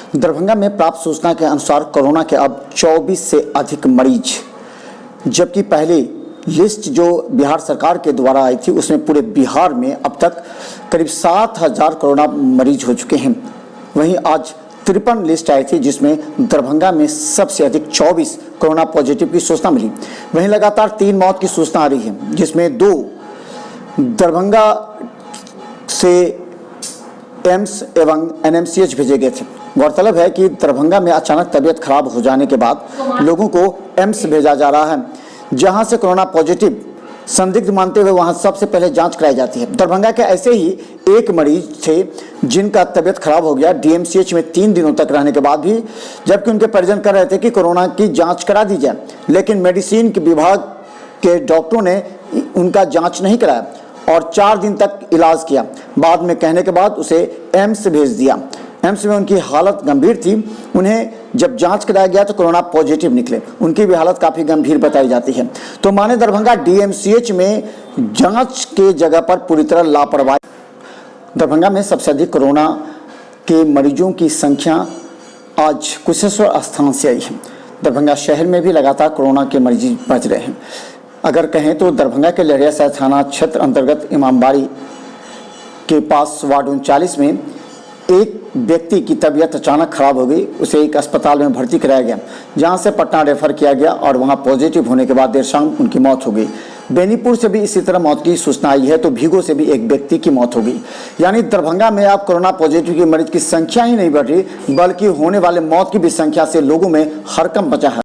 दरभंगा में प्राप्त सूचना के अनुसार कोरोना के अब 24 से अधिक मरीज, जबकि पहले लिस्ट जो बिहार सरकार के द्वारा आई थी उसमें पूरे बिहार में अब तक करीब 7,000 कोरोना मरीज हो चुके हैं। वहीं आज 53 लिस्ट आई थी जिसमें दरभंगा में सबसे अधिक 24 कोरोना पॉजिटिव की सूचना मिली। वहीं लगातार 3 मौत की सूचना आ रही है, जिसमें 2 दरभंगा से एम्स एवं एनएमसीएच भेजे गए थे। गौरतलब है कि दरभंगा में अचानक तबीयत खराब हो जाने के बाद लोगों को एम्स भेजा जा रहा है, जहां से कोरोना पॉजिटिव संदिग्ध मानते हुए वहां सबसे पहले जांच कराई जाती है। दरभंगा के ऐसे ही एक मरीज थे जिनका तबीयत खराब हो गया डीएमसीएच में 3 दिनों तक रहने के बाद भी, जबकि उनके परिजन कह रहे थे कि कोरोना की जांच करा दी जाए, लेकिन मेडिसिन के विभाग के डॉक्टरों ने उनका जांच नहीं कराया और 4 दिन तक इलाज किया। बाद में कहने के बाद उसे एम्स भेज दिया। एम्स में उनकी हालत गंभीर थी। उन्हें जब जांच कराया गया तो कोरोना पॉजिटिव निकले। उनकी भी हालत काफ़ी गंभीर बताई जाती है। तो माने दरभंगा डीएमसीएच में जांच के जगह पर पूरी तरह लापरवाही। दरभंगा में सबसे अधिक कोरोना के मरीजों की संख्या आज कुशेश्वर स्थान से आई है। दरभंगा शहर में भी लगातार कोरोना के मरीज बढ़ रहे हैं। अगर कहें तो दरभंगा के लहरियासराय थाना क्षेत्र अंतर्गत इमामबाड़ी के पास वार्ड 39 में एक व्यक्ति की तबीयत अचानक खराब हो गई। उसे एक अस्पताल में भर्ती कराया गया, जहां से पटना रेफर किया गया और वहां पॉजिटिव होने के बाद देर शाम उनकी मौत हो गई। बेनीपुर से भी इसी तरह मौत की सूचना आई है, तो भीगो से भी एक व्यक्ति की मौत हो गई। यानी दरभंगा में अब कोरोना पॉजिटिव के मरीज की संख्या ही नहीं बढ़ रही, बल्कि होने वाले मौत की भी संख्या से लोगों में हड़कंप मचा है।